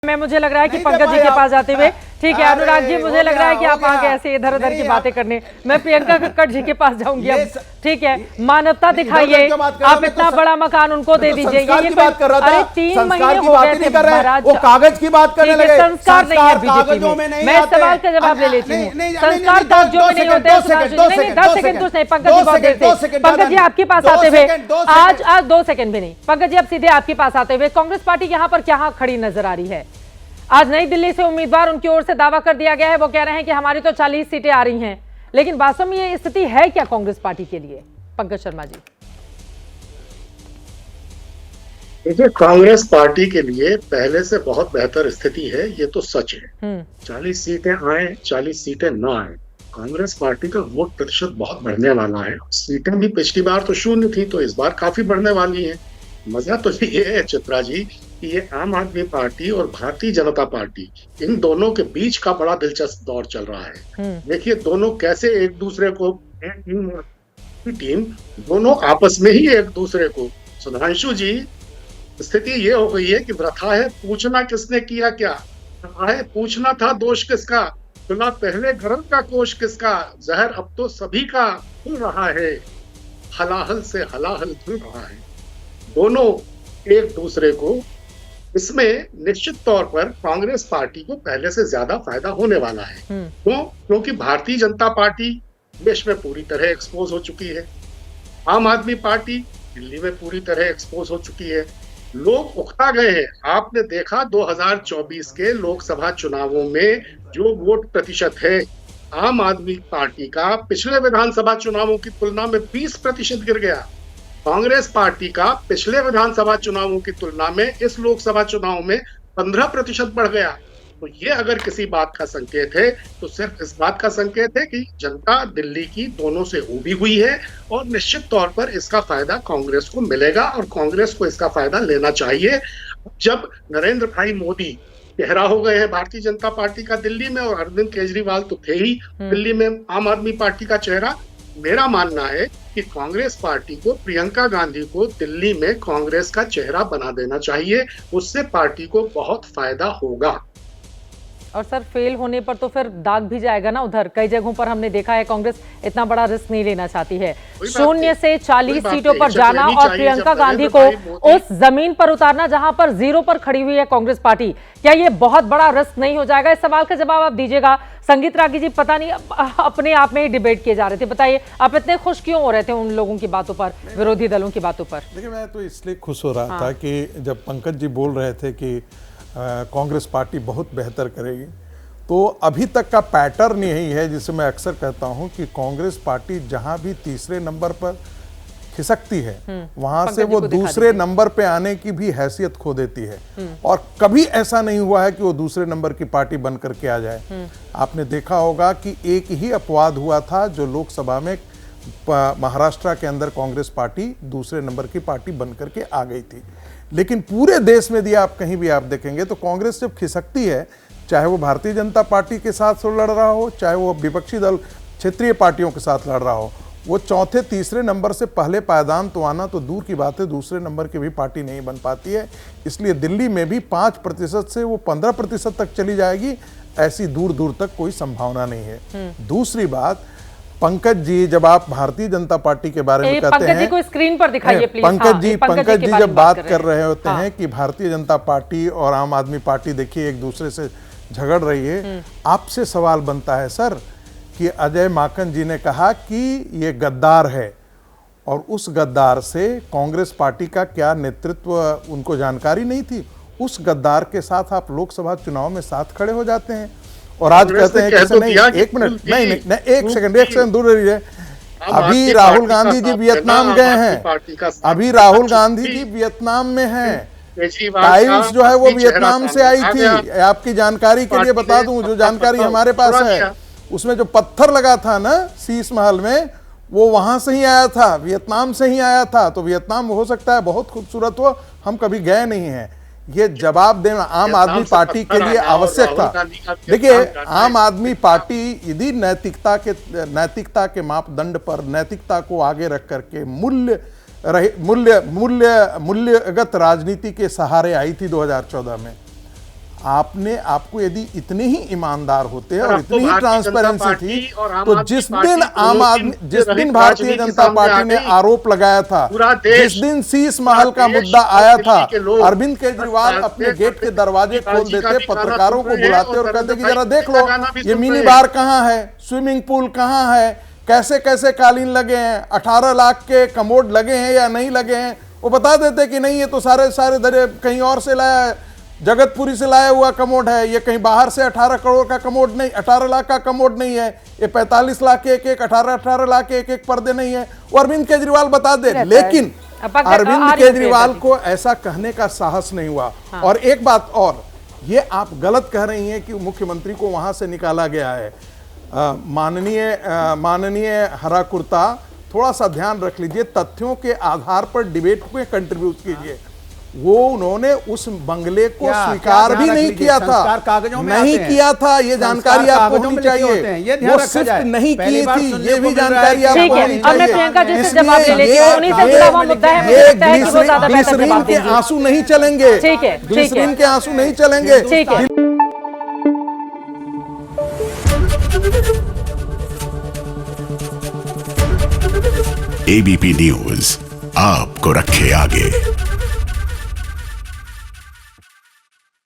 मुझे लग रहा है कि पंकज जी के पास जाते हुए, ठीक है अनुराग जी, मुझे लग रहा है कि आप आगे ऐसे इधर उधर की बातें करने, मैं प्रियंका कक्कड़ जी के पास जाऊंगी अब। ठीक है, मानवता दिखाइए, आप इतना बड़ा मकान उनको दे दीजिए। ये बात कर रहा था, अरे 3 महीने हो गए थे महाराज, वो कागज की बात करने लगे। संस्कार नहीं है बीजेपी में। मैं इस सवाल का जवाब ले लेती हूँ। संस्कार कागजों में नहीं होते। 10 सेकंड कुछ नहीं, पंकज जी बहुत देर से, पंकज जी आपके पास आते हुए आज 2 सेकंड भी नहीं, पंकज जी अब सीधे आपके पास आते हुए, कांग्रेस पार्टी यहाँ पर क्या खड़ी नजर आ रही है? आज नई दिल्ली से उम्मीदवार उनकी ओर से दावा कर दिया गया है, वो कह रहे हैं कि हमारी तो 40 सीटें आ रही हैं, लेकिन वास्तव में ये स्थिति है क्या कांग्रेस पार्टी के लिए? पंकज शर्मा जी। देखिए, कांग्रेस पार्टी के लिए पहले से बहुत बेहतर स्थिति है, ये तो सच है। 40 सीटें आए 40 सीटें ना आए, कांग्रेस पार्टी का वोट प्रतिशत बहुत बढ़ने वाला है। सीटें भी पिछली बार तो 0 थी, तो इस बार काफी बढ़ने वाली है। मजा तो ये है चित्रा जी कि ये आम आदमी पार्टी और भारतीय जनता पार्टी, इन दोनों के बीच का बड़ा दिलचस्प दौर चल रहा है। देखिए दोनों कैसे एक दूसरे को, टीम दोनों आपस में ही एक दूसरे को, सुधांशु जी स्थिति ये हो गई है कि वृथा है पूछना किसने किया क्या, है पूछना था दोष किसका, सुना पहले घरन का कोष किसका, जहर अब तो सभी का खुल रहा है, हलाहल से हलाहल खुल रहा है। दोनों एक दूसरे को, इसमें निश्चित तौर पर कांग्रेस पार्टी को पहले से ज्यादा फायदा होने वाला है। क्यों? क्योंकि भारतीय जनता पार्टी देश में पूरी तरह एक्सपोज हो चुकी है, आम आदमी पार्टी दिल्ली में पूरी तरह एक्सपोज हो चुकी है, लोग उकता गए हैं। आपने देखा 2024 के लोकसभा चुनावों में जो वोट प्रतिशत है आम आदमी पार्टी का, पिछले विधानसभा चुनावों की तुलना में 20% गिर गया। कांग्रेस पार्टी का पिछले विधानसभा चुनावों की तुलना में इस लोकसभा चुनाव में 15% बढ़ गया। तो ये अगर किसी बात का संकेत है तो सिर्फ इस बात का संकेत है कि जनता दिल्ली की दोनों से उबी हुई है और निश्चित तौर पर इसका फायदा कांग्रेस को मिलेगा और कांग्रेस को इसका फायदा लेना चाहिए। जब नरेंद्र भाई मोदी चेहरा हो गए हैं भारतीय जनता पार्टी का दिल्ली में, और अरविंद केजरीवाल तो थे ही दिल्ली में आम आदमी पार्टी का चेहरा, मेरा मानना है कि कांग्रेस पार्टी को, प्रियंका गांधी को दिल्ली में कांग्रेस का चेहरा बना देना चाहिए, उससे पार्टी को बहुत फायदा होगा। और सर फेल होने पर तो फिर दाग भी जाएगा ना उधर। कई जगहों पर हमने देखा है कांग्रेस इतना बड़ा रिस्क नहीं लेना चाहती है। 0 से 40 सीटों पर जाना और प्रियंका गांधी को उस जमीन पर उतारना जहां पर 0 पर खड़ी हुई है कांग्रेस पार्टी, क्या ये बहुत बड़ा रिस्क नहीं हो जाएगा? इस सवाल का जवाब आप दीजिएगा। संगीत रागी जी, पता नहीं अपने आप में ही डिबेट किए जा रहे थे, बताइए आप इतने खुश क्यों हो रहे थे उन लोगों की बातों पर, विरोधी दलों की बातों पर? देखिए, मैं तो इसलिए खुश हो रहा था कि जब पंकज जी बोल रहे थे कि कांग्रेस पार्टी बहुत बेहतर करेगी, तो अभी तक का पैटर्न यही है जिसे मैं अक्सर कहता हूं कि कांग्रेस पार्टी जहां भी तीसरे नंबर पर खिसकती है वहां से वो दूसरे नंबर पे आने की भी हैसियत खो देती है, और कभी ऐसा नहीं हुआ है कि वो दूसरे नंबर की पार्टी बन करके आ जाए। आपने देखा होगा कि एक ही अपवाद हुआ था जो लोकसभा में महाराष्ट्र के अंदर कांग्रेस पार्टी दूसरे नंबर की पार्टी बन करके आ गई थी, लेकिन पूरे देश में दिया आप कहीं भी आप देखेंगे तो कांग्रेस जब खिसकती है, चाहे वो भारतीय जनता पार्टी के साथ लड़ रहा हो, चाहे वो विपक्षी दल क्षेत्रीय पार्टियों के साथ लड़ रहा हो, वो चौथे तीसरे नंबर से पहले पायदान तो आना तो दूर की बात है, दूसरे नंबर की भी पार्टी नहीं बन पाती है। इसलिए दिल्ली में भी 5% से वो 15% तक चली जाएगी, ऐसी दूर दूर तक कोई संभावना नहीं है। दूसरी बात, पंकज जी जब आप भारतीय जनता पार्टी के बारे में कहते हैं, को स्क्रीन पर दिखाइए प्लीज। पंकज जी जब बात कर रहे होते हैं कि भारतीय जनता पार्टी और आम आदमी पार्टी देखिए एक दूसरे से झगड़ रही है, आपसे सवाल बनता है सर कि अजय माकन जी ने कहा कि ये गद्दार है, और उस गद्दार से कांग्रेस पार्टी का क्या नेतृत्व उनको जानकारी नहीं थी? उस गद्दार के साथ आप लोकसभा चुनाव में साथ खड़े हो जाते हैं और आज कहते हैं कि नहीं, एक मिनट, नहीं, एक सेकंड दूर रहिए। अभी राहुल गांधी जी वियतनाम गए हैं, अभी राहुल गांधी जी वियतनाम में हैं, टाइम्स जो है वो वियतनाम से आई थी। आपकी जानकारी के लिए बता दूं, जो जानकारी हमारे पास है उसमें जो पत्थर लगा था ना शीश महल में, वो वहां से ही आया था, वियतनाम से ही आया था। तो वियतनाम हो सकता है बहुत खूबसूरत हो, हम कभी गए नहीं हैं। ये जवाब देना आम आदमी पार्टी के लिए आवश्यक था। देखिए, आम आदमी पार्टी यदि नैतिकता के मापदंड पर नैतिकता को आगे रख करके मूल्यगत राजनीति के सहारे आई थी 2014 में, आपको यदि इतने ही ईमानदार होते हैं सर, और अब तो इतनी ही भारतीय जनता ट्रांसपेरेंसी पार्टी थी और आम तो आदमी जिस पार्टी दिन दोनों की जिस दिन रहित भारतीय राजनीति जनता सामने आ पार्टी ने गई। आरोप लगाया था, पूरा देश, जिस दिन शीश महल का देश मुद्दा और आया दिल्ली था, के लोग अरविंद केजरीवाल आज अपने देश गेट के भर दरवाजे के खोल काजी का देते, भी गाना पत्रकारों सुन को रहे हैं बुलाते और और कहते कि भाई जरा देख का लो गाना भी ये सुन मिनी रहे हैं। बार कहाँ है, स्विमिंग पूल कहाँ है, कैसे कैसे कालीन लगे हैं, 18 लाख के कमोड लगे हैं या नहीं लगे हैं। वो बता देते कि नहीं, ये तो सारे दरे कहीं और से लाया है, जगतपुरी से लाया हुआ कमोड है, ये कहीं बाहर से 18 करोड़ का कमोड नहीं, 18 लाख का कमोड नहीं है, ये 45 लाख के एक 18 लाख के एक पर्दे नहीं है। वो अरविंद केजरीवाल बता दे, लेकिन अरविंद केजरीवाल को ऐसा कहने का साहस नहीं हुआ। और एक बात और, ये आप गलत कह रही हैं कि मुख्यमंत्री को वहां से निकाला गया है। माननीय हरा कुर्ता, थोड़ा सा ध्यान रख लीजिए, तथ्यों के आधार पर डिबेट में कंट्रीब्यूट कीजिए। वो उन्होंने उस बंगले को स्वीकार भी नहीं किया था, नहीं किया था, ये जानकारी आपको होनी चाहिए। वो सिर्फ नहीं की थी, ये भी जानकारी आपको होनी चाहिए। प्रियंका जी से जवाब ले लेती हूं, उन्हीं से जुड़ा हुआ मुद्दा है, मुझे लगता है कि वो ज्यादा बेहतर ग्लिसरीन जवाब के देंगी। आंसू नहीं चलेंगे, ठीक है, ग्लिसरीन के आंसू नहीं चलेंगे। ठीक है। एबीपी न्यूज आपको रखे आगे।